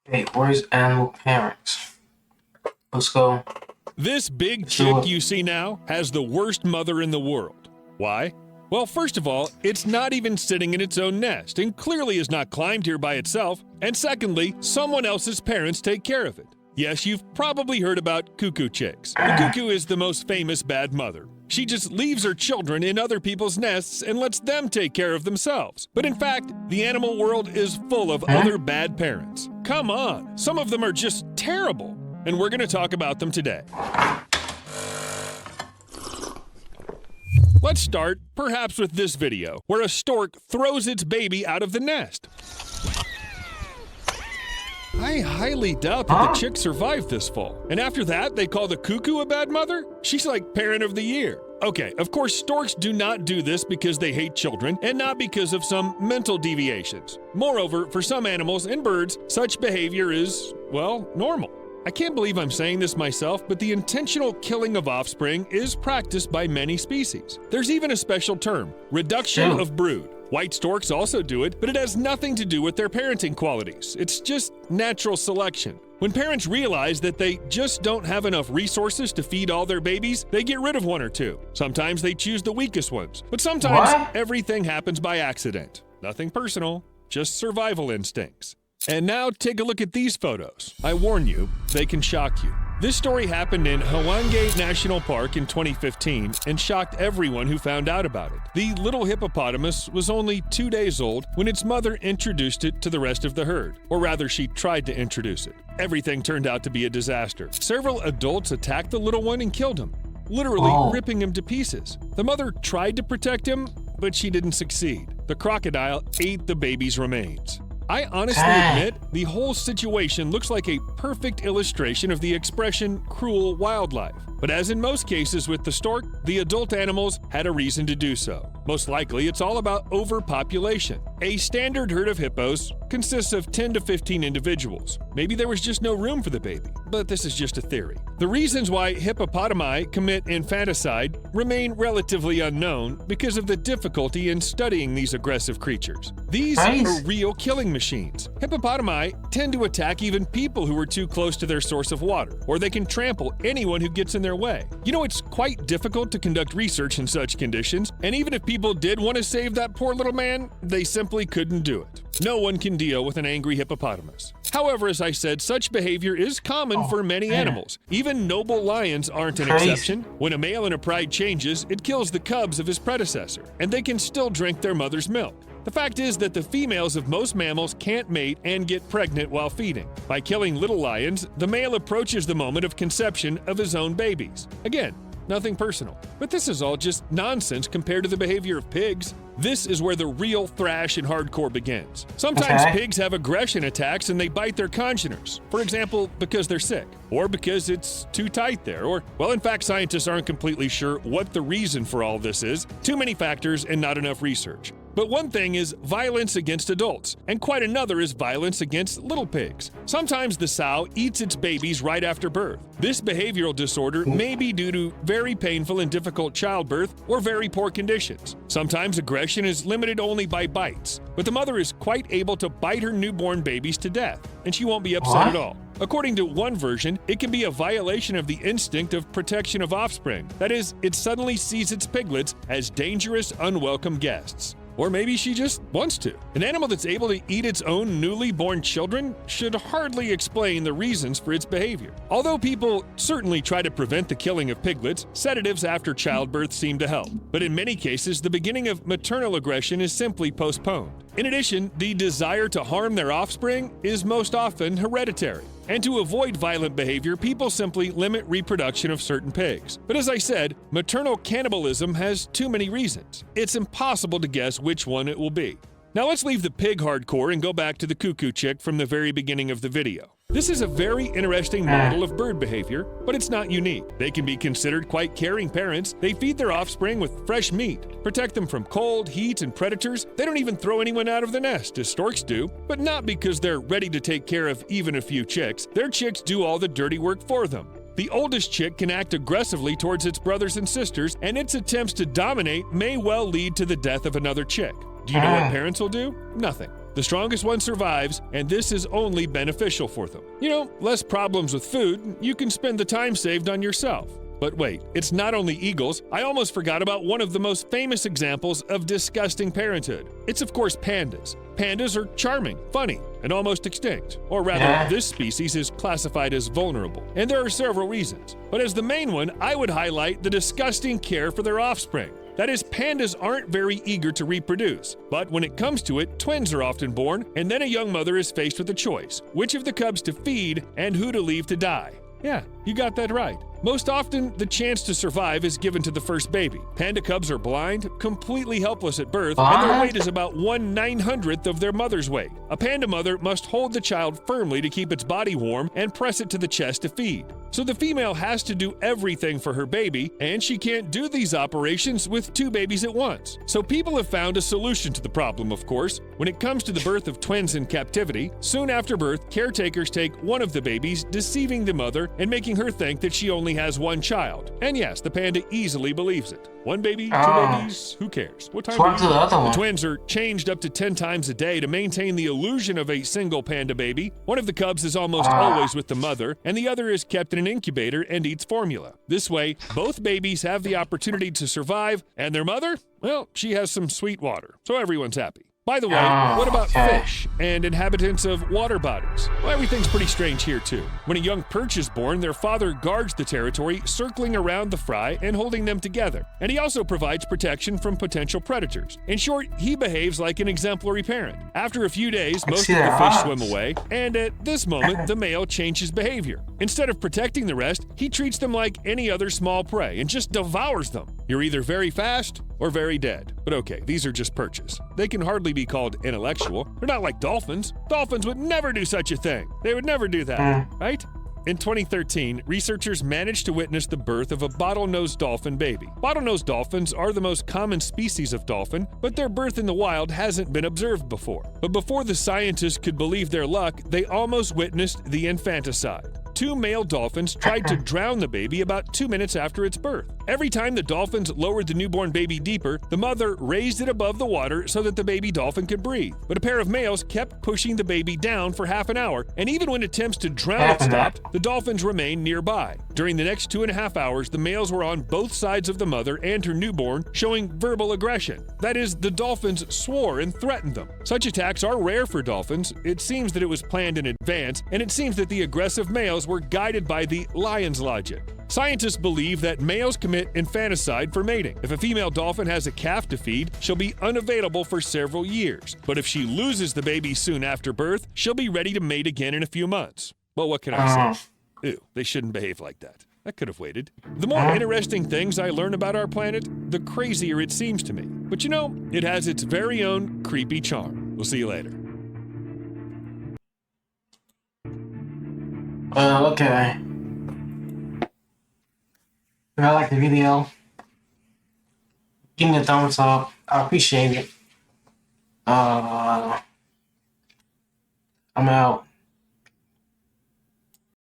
Hey, where's animal parents? Let's go. This big chick you see now has the worst mother in the world. Why? Well, first of all, it's not even sitting in its own nest and clearly has not climbed here by itself. And secondly, someone else's parents take care of it. Yes, you've probably heard about cuckoo chicks. The cuckoo is the most famous bad mother. She just leaves her children in other people's nests and lets them take care of themselves. But in fact, the animal world is full of other bad parents. Come on, some of them are just terrible. And we're going to talk about them today. Let's start, perhaps with this video, where a stork throws its baby out of the nest. I highly doubt that the chick survived this fall. And after that, they call the cuckoo a bad mother? She's like parent of the year. Okay, of course, storks do not do this because they hate children and not because of some mental deviations. Moreover, for some animals and birds, such behavior is, well, normal. I can't believe I'm saying this myself, but the intentional killing of offspring is practiced by many species. There's even a special term, reduction of brood. White storks also do it, but it has nothing to do with their parenting qualities. It's just natural selection. When parents realize that they just don't have enough resources to feed all their babies, they get rid of one or two. Sometimes they choose the weakest ones, but sometimes everything happens by accident. Nothing personal, just survival instincts. And now take a look at these photos. I warn you, they can shock you. This story happened in Hwange National Park in 2015 and shocked everyone who found out about it. The little hippopotamus was only 2 days old when its mother introduced it to the rest of the herd, or rather she tried to introduce it. Everything turned out to be a disaster. Several adults attacked the little one and killed him, literally ripping him to pieces. The mother tried to protect him, but she didn't succeed. The crocodile ate the baby's remains. I honestly admit the whole situation looks like a perfect illustration of the expression cruel wildlife. But as in most cases with the stork, the adult animals had a reason to do so. Most likely it's all about overpopulation. A standard herd of hippos consists of 10 to 15 individuals. Maybe there was just no room for the baby, but this is just a theory. The reasons why hippopotami commit infanticide remain relatively unknown because of the difficulty in studying these aggressive creatures. These are real killing machines. Hippopotami tend to attack even people who are too close to their source of water, or they can trample anyone who gets in their way. You know, it's quite difficult to conduct research in such conditions, and even if people did want to save that poor little man, they simply couldn't do it. No one can deal with an angry hippopotamus. However, as I said, such behavior is common for many animals. Even noble lions aren't an exception. When a male in a pride changes, it kills the cubs of his predecessor, and they can still drink their mother's milk. The fact is that the females of most mammals can't mate and get pregnant while feeding. By killing little lions, the male approaches the moment of conception of his own babies. Again, nothing personal. But this is all just nonsense compared to the behavior of pigs. This is where the real thrash and hardcore begins. Sometimes pigs have aggression attacks and they bite their congeners. For example, because they're sick, or because it's too tight there, or, well, in fact, scientists aren't completely sure what the reason for all this is. Too many factors and not enough research. But one thing is violence against adults, and quite another is violence against little pigs. Sometimes the sow eats its babies right after birth. This behavioral disorder may be due to very painful and difficult childbirth or very poor conditions. Sometimes aggression is limited only by bites, but the mother is quite able to bite her newborn babies to death, and she won't be upset at all. According to one version, it can be a violation of the instinct of protection of offspring. That is, it suddenly sees its piglets as dangerous, unwelcome guests. Or maybe she just wants to. An animal that's able to eat its own newly born children should hardly explain the reasons for its behavior. Although people certainly try to prevent the killing of piglets, sedatives after childbirth seem to help. But in many cases, the beginning of maternal aggression is simply postponed. In addition, the desire to harm their offspring is most often hereditary. And to avoid violent behavior, people simply limit reproduction of certain pigs. But as I said, maternal cannibalism has too many reasons. It's impossible to guess which one it will be. Now let's leave the pig hardcore and go back to the cuckoo chick from the very beginning of the video. This is a very interesting model of bird behavior, but it's not unique. They can be considered quite caring parents. They feed their offspring with fresh meat, protect them from cold, heat, and predators. They don't even throw anyone out of the nest, as storks do, but not because they're ready to take care of even a few chicks. Their chicks do all the dirty work for them. The oldest chick can act aggressively towards its brothers and sisters, and its attempts to dominate may well lead to the death of another chick. Do you know what parents will do? Nothing. The strongest one survives, and this is only beneficial for them. You know, less problems with food, you can spend the time saved on yourself. But wait, it's not only eagles. I almost forgot about one of the most famous examples of disgusting parenthood. It's of course pandas. Pandas are charming, funny, and almost extinct. Or rather, this species is classified as vulnerable. And there are several reasons. But as the main one, I would highlight the disgusting care for their offspring. That is, pandas aren't very eager to reproduce. But when it comes to it, twins are often born, and then a young mother is faced with a choice: which of the cubs to feed and who to leave to die. Yeah, you got that right. Most often, the chance to survive is given to the first baby. Panda cubs are blind, completely helpless at birth, and their weight is about 1/900th of their mother's weight. A panda mother must hold the child firmly to keep its body warm and press it to the chest to feed. So the female has to do everything for her baby, and she can't do these operations with two babies at once. So people have found a solution to the problem, of course. When it comes to the birth of twins in captivity, soon after birth, caretakers take one of the babies, deceiving the mother and making her think that she only has one child. And yes, the panda easily believes it. One baby, two babies, who cares? What time Swap to the other one. The twins are changed up to 10 times a day to maintain the illusion of a single panda baby. One of the cubs is almost always with the mother, and the other is kept in an incubator and eats formula. This way, both babies have the opportunity to survive, and their mother, well, she has some sweet water, so everyone's happy. By the way, what about fish and inhabitants of water bodies? Well, everything's pretty strange here too. When a young perch is born, their father guards the territory, circling around the fry and holding them together. And he also provides protection from potential predators. In short, he behaves like an exemplary parent. After a few days, most of the fish swim away, and at this moment, the male changes behavior. Instead of protecting the rest, he treats them like any other small prey and just devours them. You're either very fast or very dead. But okay, these are just perches. They can hardly be called intellectual. They're not like dolphins. Dolphins would never do such a thing. They would never do that, right? In 2013, researchers managed to witness the birth of a bottlenose dolphin baby. Bottlenose dolphins are the most common species of dolphin, but their birth in the wild hasn't been observed before. But before the scientists could believe their luck, they almost witnessed the infanticide. Two male dolphins tried to drown the baby about 2 minutes after its birth. Every time the dolphins lowered the newborn baby deeper, the mother raised it above the water so that the baby dolphin could breathe. But a pair of males kept pushing the baby down for half an hour, and even when attempts to drown it stopped, the dolphins remained nearby. During the next 2.5 hours, the males were on both sides of the mother and her newborn, showing verbal aggression. That is, the dolphins swore and threatened them. Such attacks are rare for dolphins. It seems that it was planned in advance, and it seems that the aggressive males were guided by the lion's logic. Scientists believe that males commit infanticide for mating. If a female dolphin has a calf to feed, she'll be unavailable for several years. But if she loses the baby soon after birth, she'll be ready to mate again in a few months. Well, what can I say? Ew, they shouldn't behave like that. That could have waited. The more interesting things I learn about our planet, the crazier it seems to me. But you know, it has its very own creepy charm. We'll see you later. Okay. If you like the video, give me a thumbs up. I appreciate it. I'm out.